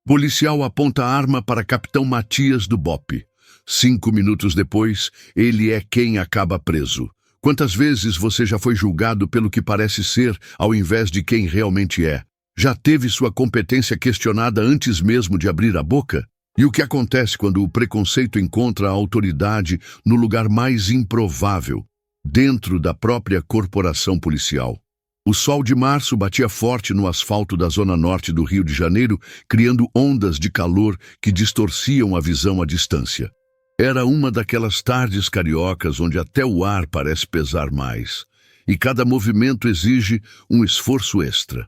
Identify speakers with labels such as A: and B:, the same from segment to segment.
A: Policial aponta a arma para Capitão Matias do BOPE. 5 minutos depois, ele é quem acaba preso. Quantas vezes você já foi julgado pelo que parece ser, ao invés de quem realmente é? Já teve sua competência questionada antes mesmo de abrir a boca? E o que acontece quando o preconceito encontra a autoridade no lugar mais improvável, dentro da própria corporação policial? O sol de março batia forte no asfalto da zona norte do Rio de Janeiro, criando ondas de calor que distorciam a visão à distância. Era uma daquelas tardes cariocas onde até o ar parece pesar mais, e cada movimento exige um esforço extra.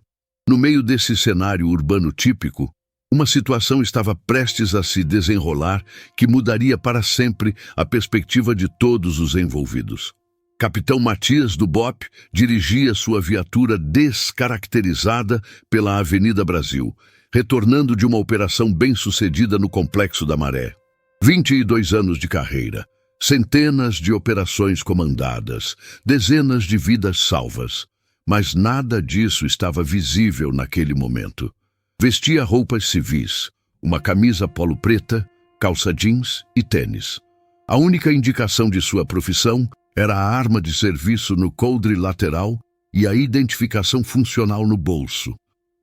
A: No meio desse cenário urbano típico, uma situação estava prestes a se desenrolar que mudaria para sempre a perspectiva de todos os envolvidos. Capitão Matias do BOPE dirigia sua viatura descaracterizada pela Avenida Brasil, retornando de uma operação bem-sucedida no Complexo da Maré. 22 anos de carreira, centenas de operações comandadas, dezenas de vidas salvas. Mas nada disso estava visível naquele momento. Vestia roupas civis, uma camisa polo preta, calça jeans e tênis. A única indicação de sua profissão era a arma de serviço no coldre lateral e a identificação funcional no bolso.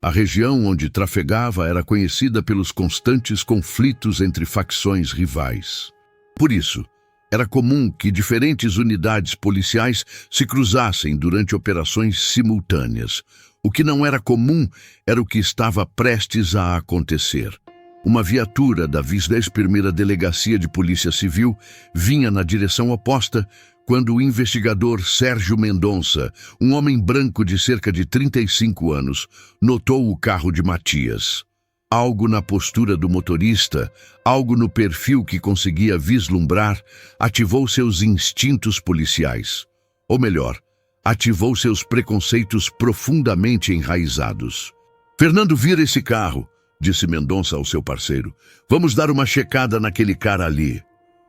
A: A região onde trafegava era conhecida pelos constantes conflitos entre facções rivais. Por isso, era comum que diferentes unidades policiais se cruzassem durante operações simultâneas. O que não era comum era o que estava prestes a acontecer. Uma viatura da 21ª Delegacia de Polícia Civil vinha na direção oposta quando o investigador Sérgio Mendonça, um homem branco de cerca de 35 anos, notou o carro de Matias. Algo na postura do motorista, algo no perfil que conseguia vislumbrar, ativou seus instintos policiais. Ou melhor, ativou seus preconceitos profundamente enraizados. "Fernando, vira esse carro", disse Mendonça ao seu parceiro. "Vamos dar uma checada naquele cara ali."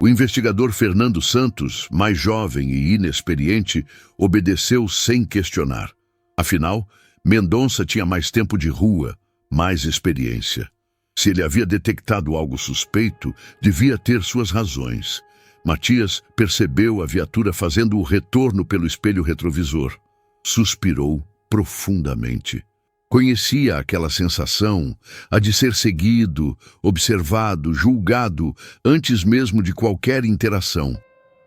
A: O investigador Fernando Santos, mais jovem e inexperiente, obedeceu sem questionar. Afinal, Mendonça tinha mais tempo de rua, mais experiência. Se ele havia detectado algo suspeito, devia ter suas razões. Matias percebeu a viatura fazendo o retorno pelo espelho retrovisor. Suspirou profundamente. Conhecia aquela sensação, a de ser seguido, observado, julgado, antes mesmo de qualquer interação.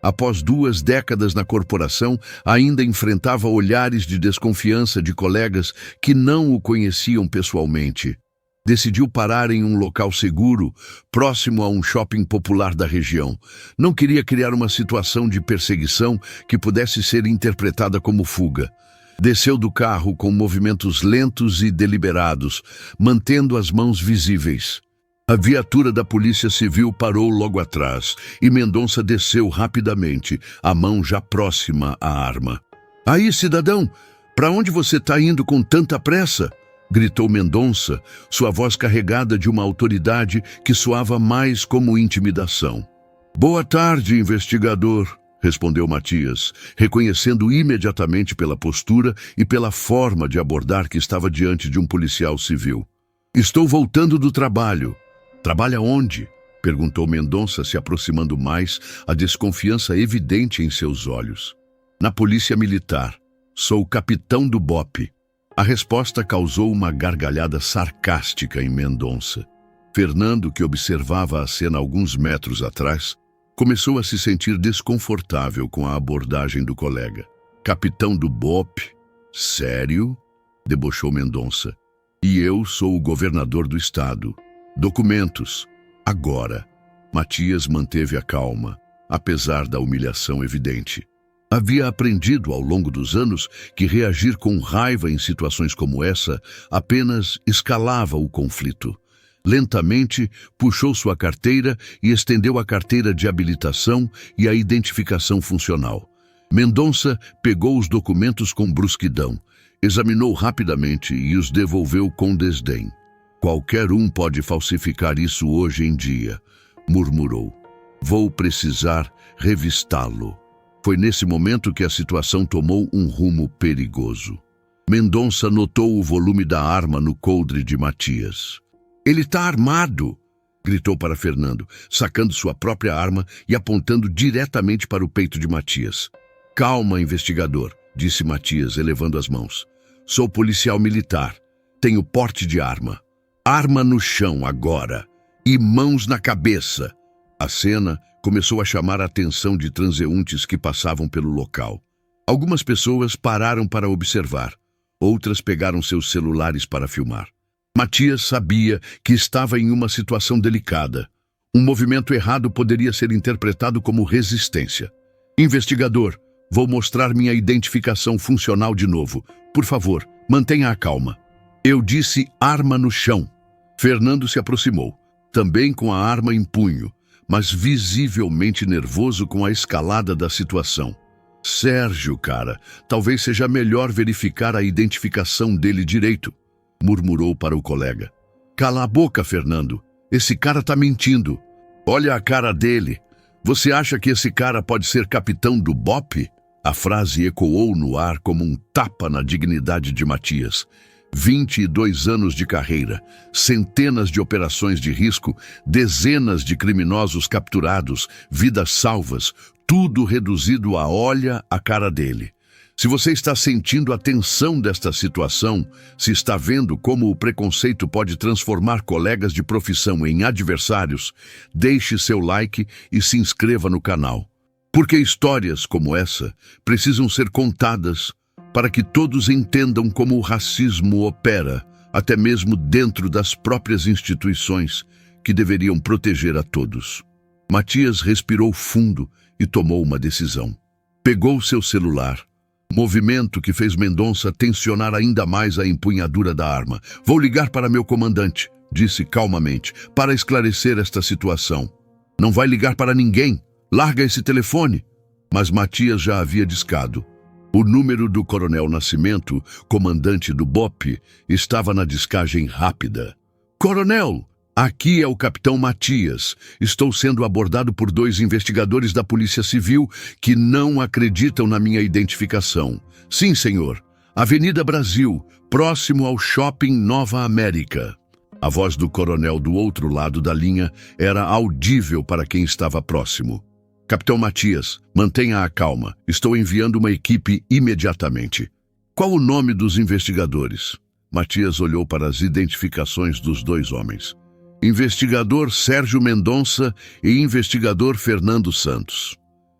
A: Após 2 décadas na corporação, ainda enfrentava olhares de desconfiança de colegas que não o conheciam pessoalmente. Decidiu parar em um local seguro, próximo a um shopping popular da região. Não queria criar uma situação de perseguição que pudesse ser interpretada como fuga. Desceu do carro com movimentos lentos e deliberados, mantendo as mãos visíveis. A viatura da Polícia Civil parou logo atrás e Mendonça desceu rapidamente, a mão já próxima à arma. "Aí, cidadão, para onde você está indo com tanta pressa?" gritou Mendonça, sua voz carregada de uma autoridade que soava mais como intimidação. "Boa tarde, investigador", respondeu Matias, reconhecendo imediatamente pela postura e pela forma de abordar que estava diante de um policial civil. "Estou voltando do trabalho." "Trabalha onde?" perguntou Mendonça, se aproximando mais, a desconfiança evidente em seus olhos. "Na Polícia Militar. Sou capitão do BOPE." A resposta causou uma gargalhada sarcástica em Mendonça. Fernando, que observava a cena alguns metros atrás, começou a se sentir desconfortável com a abordagem do colega. "Capitão do BOPE? Sério?" debochou Mendonça. "E eu sou o governador do estado. Documentos. Agora." Matias manteve a calma, apesar da humilhação evidente. Havia aprendido ao longo dos anos que reagir com raiva em situações como essa apenas escalava o conflito. Lentamente, puxou sua carteira e estendeu a carteira de habilitação e a identificação funcional. Mendonça pegou os documentos com brusquidão, examinou rapidamente e os devolveu com desdém. "Qualquer um pode falsificar isso hoje em dia", murmurou. "Vou precisar revistá-lo." Foi nesse momento que a situação tomou um rumo perigoso. Mendonça notou o volume da arma no coldre de Matias. Ele está armado! Gritou para Fernando, sacando sua própria arma e apontando diretamente para o peito de Matias. Calma, investigador, disse Matias, elevando as mãos. Sou policial militar. Tenho porte de arma. Arma no chão agora. E mãos na cabeça. A cena começou a chamar a atenção de transeuntes que passavam pelo local. Algumas pessoas pararam para observar. Outras pegaram seus celulares para filmar. Matias sabia que estava em uma situação delicada. Um movimento errado poderia ser interpretado como resistência. Investigador, vou mostrar minha identificação funcional de novo. Por favor, mantenha a calma. Eu disse arma no chão. Fernando se aproximou, também com a arma em punho, mas visivelmente nervoso com a escalada da situação. Sérgio, cara, talvez seja melhor verificar a identificação dele direito, murmurou para o colega. Cala a boca, Fernando. Esse cara tá mentindo. Olha a cara dele. Você acha que esse cara pode ser capitão do BOPE? A frase ecoou no ar como um tapa na dignidade de Matias. 22 anos de carreira, centenas de operações de risco, dezenas de criminosos capturados, vidas salvas, tudo reduzido a olha a cara dele. Se você está sentindo a tensão desta situação, se está vendo como o preconceito pode transformar colegas de profissão em adversários, deixe seu like e se inscreva no canal. Porque histórias como essa precisam ser contadas para que todos entendam como o racismo opera, até mesmo dentro das próprias instituições que deveriam proteger a todos. Matias respirou fundo e tomou uma decisão. Pegou seu celular, movimento que fez Mendonça tensionar ainda mais a empunhadura da arma. Vou ligar para meu comandante, disse calmamente, para esclarecer esta situação. Não vai ligar para ninguém. Larga esse telefone. Mas Matias já havia discado. O número do Coronel Nascimento, comandante do BOPE, estava na discagem rápida. Coronel, aqui é o capitão Matias. Estou sendo abordado por 2 investigadores da Polícia Civil que não acreditam na minha identificação. Sim, senhor. Avenida Brasil, próximo ao Shopping Nova América. A voz do coronel do outro lado da linha era audível para quem estava próximo. Capitão Matias, mantenha a calma. Estou enviando uma equipe imediatamente. Qual o nome dos investigadores? Matias olhou para as identificações dos 2 homens. Investigador Sérgio Mendonça e investigador Fernando Santos.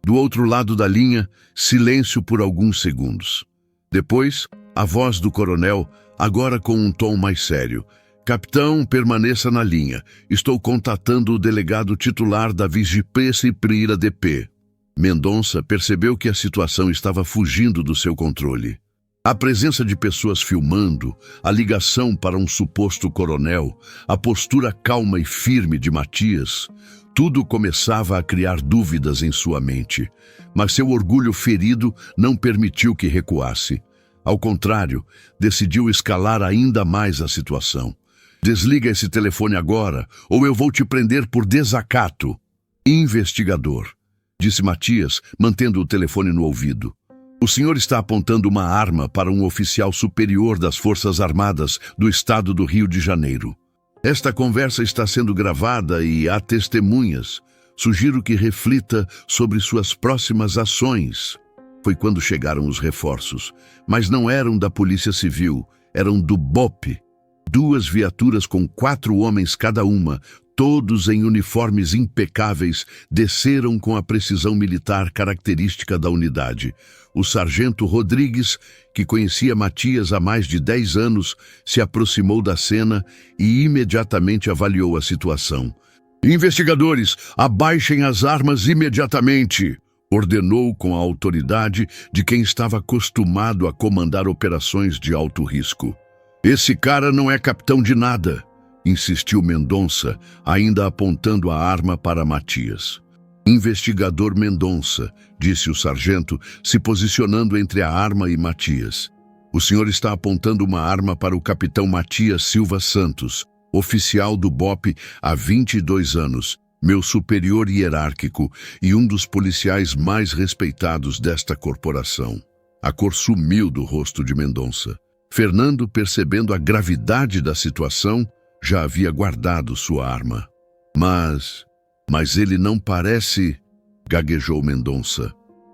A: Do outro lado da linha, silêncio por alguns segundos. Depois, a voz do coronel, agora com um tom mais sério. Capitão, permaneça na linha. Estou contatando o delegado titular da Vigipê-Ciprira DP. Mendonça percebeu que a situação estava fugindo do seu controle. A presença de pessoas filmando, a ligação para um suposto coronel, a postura calma e firme de Matias, tudo começava a criar dúvidas em sua mente. Mas seu orgulho ferido não permitiu que recuasse. Ao contrário, decidiu escalar ainda mais a situação. Desliga esse telefone agora, ou eu vou te prender por desacato. Investigador, disse Matias, mantendo o telefone no ouvido. O senhor está apontando uma arma para um oficial superior das Forças Armadas do estado do Rio de Janeiro. Esta conversa está sendo gravada e há testemunhas. Sugiro que reflita sobre suas próximas ações. Foi quando chegaram os reforços, mas não eram da Polícia Civil, eram do BOPE. 2 viaturas com 4 homens cada uma, todos em uniformes impecáveis, desceram com a precisão militar característica da unidade. O sargento Rodrigues, que conhecia Matias há mais de 10 anos, se aproximou da cena e imediatamente avaliou a situação. Investigadores, abaixem as armas imediatamente! Ordenou com a autoridade de quem estava acostumado a comandar operações de alto risco. Esse cara não é capitão de nada, insistiu Mendonça, ainda apontando a arma para Matias. Investigador Mendonça, disse o sargento, se posicionando entre a arma e Matias. O senhor está apontando uma arma para o capitão Matias Silva Santos, oficial do BOPE há 22 anos, meu superior hierárquico e um dos policiais mais respeitados desta corporação. A cor sumiu do rosto de Mendonça. Fernando, percebendo a gravidade da situação, já havia guardado sua arma. Mas ele não parece... gaguejou Mendonça.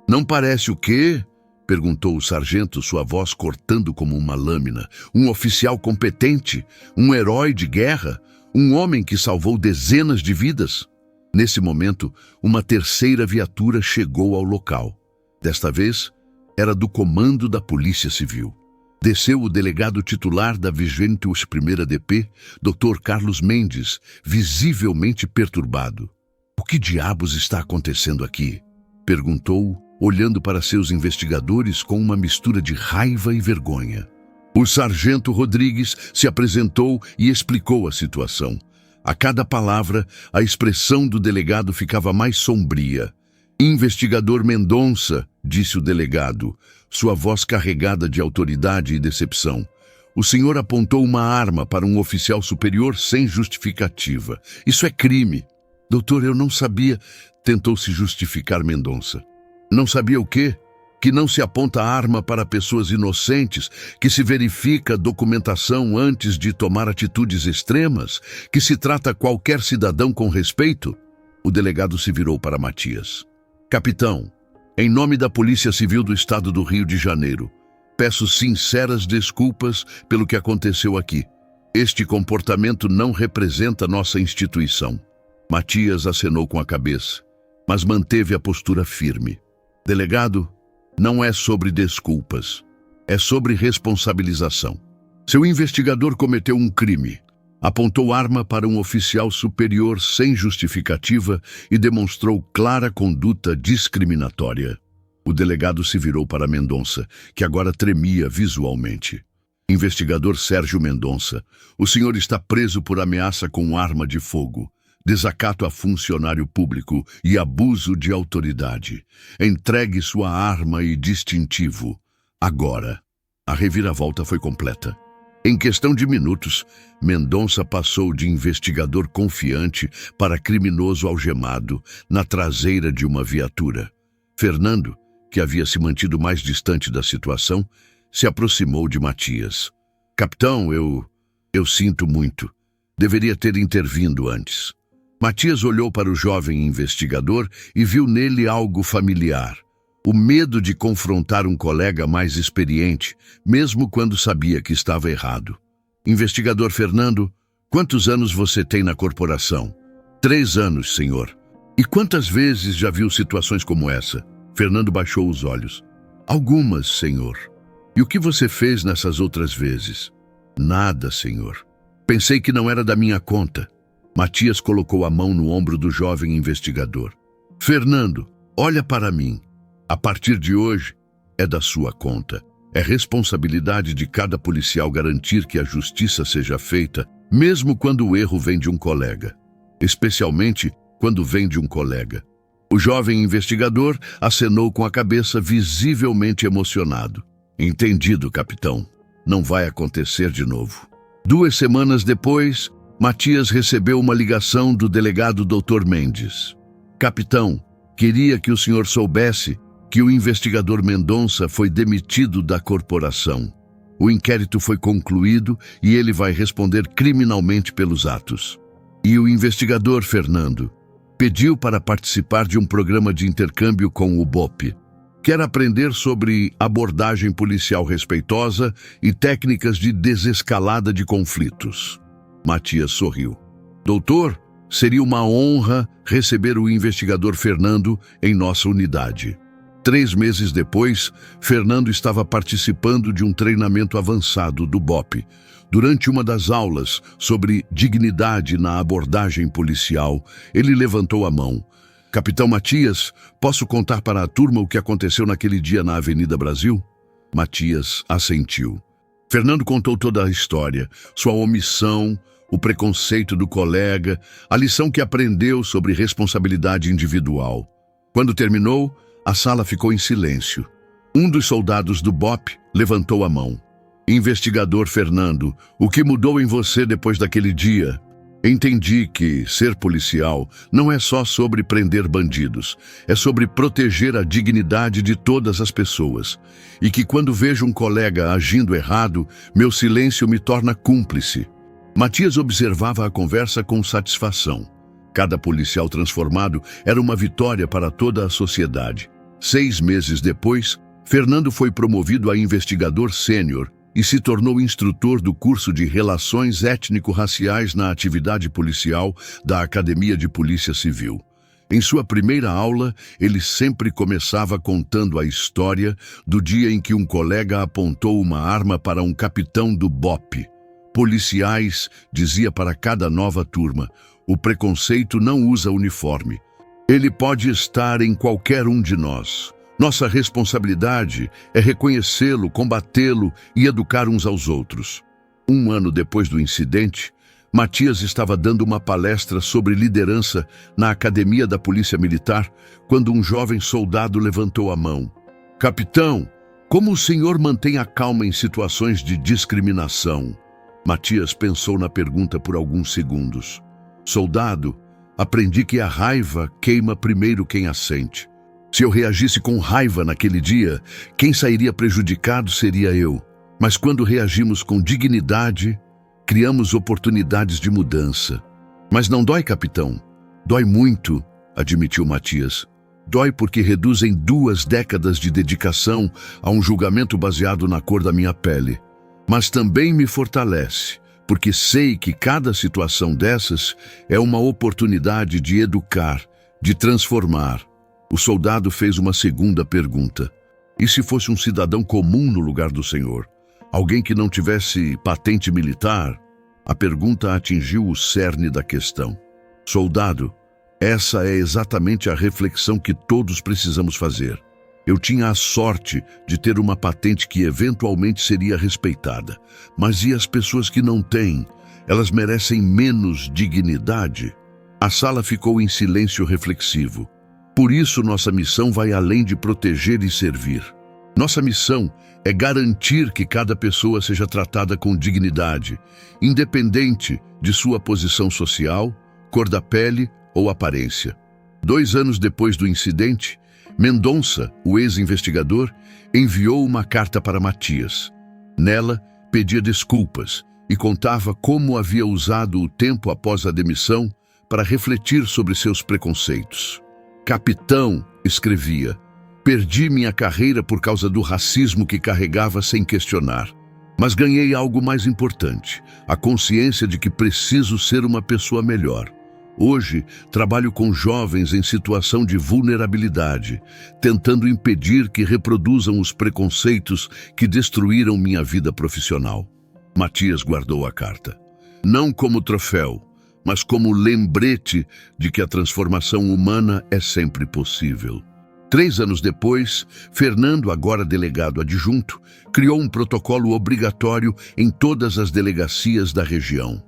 A: Não parece o quê? Perguntou o sargento, sua voz cortando como uma lâmina. Um oficial competente, um herói de guerra, um homem que salvou dezenas de vidas. Nesse momento, uma terceira viatura chegou ao local. Desta vez, era do comando da Polícia Civil. Desceu o delegado titular da 21ª DP, Dr. Carlos Mendes, visivelmente perturbado. O que diabos está acontecendo aqui? Perguntou, olhando para seus investigadores com uma mistura de raiva e vergonha. O sargento Rodrigues se apresentou e explicou a situação. A cada palavra, a expressão do delegado ficava mais sombria. Investigador Mendonça, disse o delegado, sua voz carregada de autoridade e decepção. O senhor apontou uma arma para um oficial superior sem justificativa. Isso é crime. Doutor, eu não sabia, tentou se justificar Mendonça. Não sabia o quê? Que não se aponta arma para pessoas inocentes, que se verifica a documentação antes de tomar atitudes extremas, que se trata qualquer cidadão com respeito? O delegado se virou para Matias. Capitão, em nome da Polícia Civil do Estado do Rio de Janeiro, peço sinceras desculpas pelo que aconteceu aqui. Este comportamento não representa nossa instituição. Matias acenou com a cabeça, mas manteve a postura firme. Delegado, não é sobre desculpas, é sobre responsabilização. Seu investigador cometeu um crime. Apontou arma para um oficial superior sem justificativa e demonstrou clara conduta discriminatória. O delegado se virou para Mendonça, que agora tremia visualmente. Investigador Sérgio Mendonça, o senhor está preso por ameaça com arma de fogo, desacato a funcionário público e abuso de autoridade. Entregue sua arma e distintivo. Agora. A reviravolta foi completa. Em questão de minutos, Mendonça passou de investigador confiante para criminoso algemado na traseira de uma viatura. Fernando, que havia se mantido mais distante da situação, se aproximou de Matias. Capitão, eu sinto muito. Deveria ter intervindo antes. Matias olhou para o jovem investigador e viu nele algo familiar. O medo de confrontar um colega mais experiente, mesmo quando sabia que estava errado. Investigador Fernando, quantos anos você tem na corporação? 3 anos, senhor. E quantas vezes já viu situações como essa? Fernando baixou os olhos. Algumas, senhor. E o que você fez nessas outras vezes? Nada, senhor. Pensei que não era da minha conta. Matias colocou a mão no ombro do jovem investigador. Fernando, olha para mim. A partir de hoje, é da sua conta. É responsabilidade de cada policial garantir que a justiça seja feita, mesmo quando o erro vem de um colega. Especialmente quando vem de um colega. O jovem investigador acenou com a cabeça, visivelmente emocionado. Entendido, capitão. Não vai acontecer de novo. 2 semanas depois, Matias recebeu uma ligação do delegado Dr. Mendes. Capitão, queria que o senhor soubesse que o investigador Mendonça foi demitido da corporação. O inquérito foi concluído e ele vai responder criminalmente pelos atos. E o investigador Fernando pediu para participar de um programa de intercâmbio com o BOPE. Quer aprender sobre abordagem policial respeitosa e técnicas de desescalada de conflitos. Matias sorriu. Doutor, seria uma honra receber o investigador Fernando em nossa unidade. 3 meses depois, Fernando estava participando de um treinamento avançado do BOPE. Durante uma das aulas sobre dignidade na abordagem policial, ele levantou a mão. Capitão Matias, posso contar para a turma o que aconteceu naquele dia na Avenida Brasil? Matias assentiu. Fernando contou toda a história, sua omissão, o preconceito do colega, a lição que aprendeu sobre responsabilidade individual. Quando terminou, a sala ficou em silêncio. Um dos soldados do BOPE levantou a mão. Investigador Fernando, o que mudou em você depois daquele dia? Entendi que ser policial não é só sobre prender bandidos, é sobre proteger a dignidade de todas as pessoas. E que quando vejo um colega agindo errado, meu silêncio me torna cúmplice. Matias observava a conversa com satisfação. Cada policial transformado era uma vitória para toda a sociedade. 6 meses depois, Fernando foi promovido a investigador sênior e se tornou instrutor do curso de Relações Étnico-Raciais na Atividade Policial da Academia de Polícia Civil. Em sua primeira aula, ele sempre começava contando a história do dia em que um colega apontou uma arma para um capitão do BOPE. Policiais, dizia para cada nova turma, o preconceito não usa uniforme. Ele pode estar em qualquer um de nós. Nossa responsabilidade é reconhecê-lo, combatê-lo e educar uns aos outros. 1 ano depois do incidente, Matias estava dando uma palestra sobre liderança na Academia da Polícia Militar quando um jovem soldado levantou a mão. Capitão, como o senhor mantém a calma em situações de discriminação? Matias pensou na pergunta por alguns segundos. Soldado, aprendi que a raiva queima primeiro quem a sente. Se eu reagisse com raiva naquele dia, quem sairia prejudicado seria eu. Mas quando reagimos com dignidade, criamos oportunidades de mudança. Mas não dói, capitão? Dói muito, admitiu Matias. Dói porque reduzem 2 décadas de dedicação a um julgamento baseado na cor da minha pele. Mas também me fortalece, porque sei que cada situação dessas é uma oportunidade de educar, de transformar. O soldado fez uma segunda pergunta. E se fosse um cidadão comum no lugar do senhor? Alguém que não tivesse patente militar? A pergunta atingiu o cerne da questão. Soldado, essa é exatamente a reflexão que todos precisamos fazer. Eu tinha a sorte de ter uma patente que eventualmente seria respeitada. Mas e as pessoas que não têm? Elas merecem menos dignidade? A sala ficou em silêncio reflexivo. Por isso, nossa missão vai além de proteger e servir. Nossa missão é garantir que cada pessoa seja tratada com dignidade, independente de sua posição social, cor da pele ou aparência. 2 anos depois do incidente, Mendonça, o ex-investigador, enviou uma carta para Matias. Nela, pedia desculpas e contava como havia usado o tempo após a demissão para refletir sobre seus preconceitos. Capitão, escrevia, perdi minha carreira por causa do racismo que carregava sem questionar. Mas ganhei algo mais importante, a consciência de que preciso ser uma pessoa melhor. Hoje, trabalho com jovens em situação de vulnerabilidade, tentando impedir que reproduzam os preconceitos que destruíram minha vida profissional. Matias guardou a carta. Não como troféu, mas como lembrete de que a transformação humana é sempre possível. 3 anos depois, Fernando, agora delegado adjunto, criou um protocolo obrigatório em todas as delegacias da região.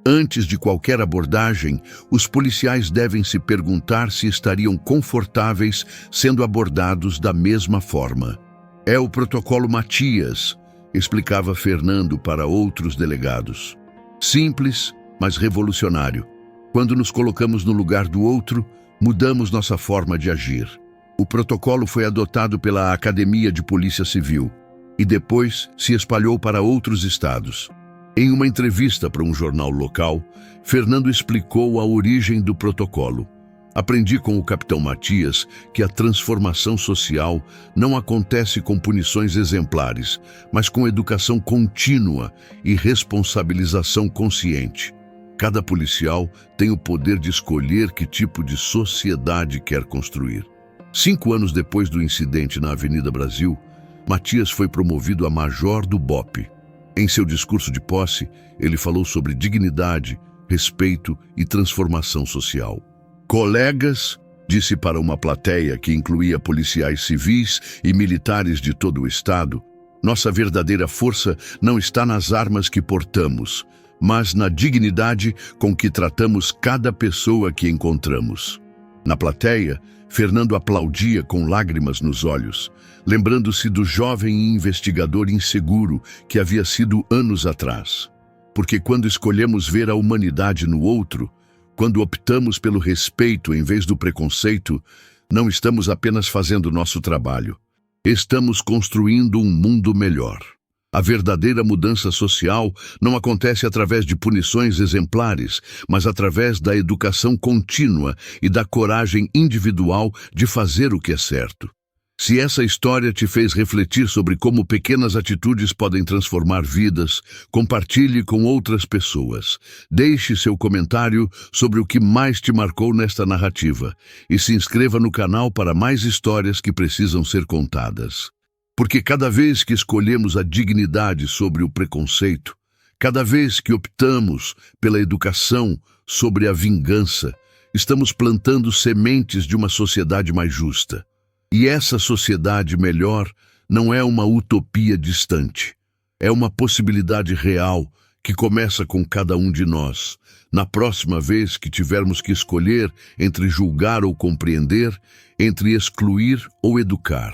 A: Antes de qualquer abordagem, os policiais devem se perguntar se estariam confortáveis sendo abordados da mesma forma. É o protocolo Matias, explicava Fernando para outros delegados. Simples, mas revolucionário. Quando nos colocamos no lugar do outro, mudamos nossa forma de agir. O protocolo foi adotado pela Academia de Polícia Civil e depois se espalhou para outros estados. Em uma entrevista para um jornal local, Fernando explicou a origem do protocolo. Aprendi com o capitão Matias que a transformação social não acontece com punições exemplares, mas com educação contínua e responsabilização consciente. Cada policial tem o poder de escolher que tipo de sociedade quer construir. 5 anos depois do incidente na Avenida Brasil, Matias foi promovido a major do BOPE. Em seu discurso de posse, ele falou sobre dignidade, respeito e transformação social. Colegas, disse para uma plateia que incluía policiais civis e militares de todo o estado, nossa verdadeira força não está nas armas que portamos, mas na dignidade com que tratamos cada pessoa que encontramos. Na plateia, Fernando aplaudia com lágrimas nos olhos, lembrando-se do jovem investigador inseguro que havia sido anos atrás. Porque quando escolhemos ver a humanidade no outro, quando optamos pelo respeito em vez do preconceito, não estamos apenas fazendo nosso trabalho. Estamos construindo um mundo melhor. A verdadeira mudança social não acontece através de punições exemplares, mas através da educação contínua e da coragem individual de fazer o que é certo. Se essa história te fez refletir sobre como pequenas atitudes podem transformar vidas, compartilhe com outras pessoas. Deixe seu comentário sobre o que mais te marcou nesta narrativa e se inscreva no canal para mais histórias que precisam ser contadas. Porque cada vez que escolhemos a dignidade sobre o preconceito, cada vez que optamos pela educação sobre a vingança, estamos plantando sementes de uma sociedade mais justa. E essa sociedade melhor não é uma utopia distante. É uma possibilidade real que começa com cada um de nós. Na próxima vez que tivermos que escolher entre julgar ou compreender, entre excluir ou educar.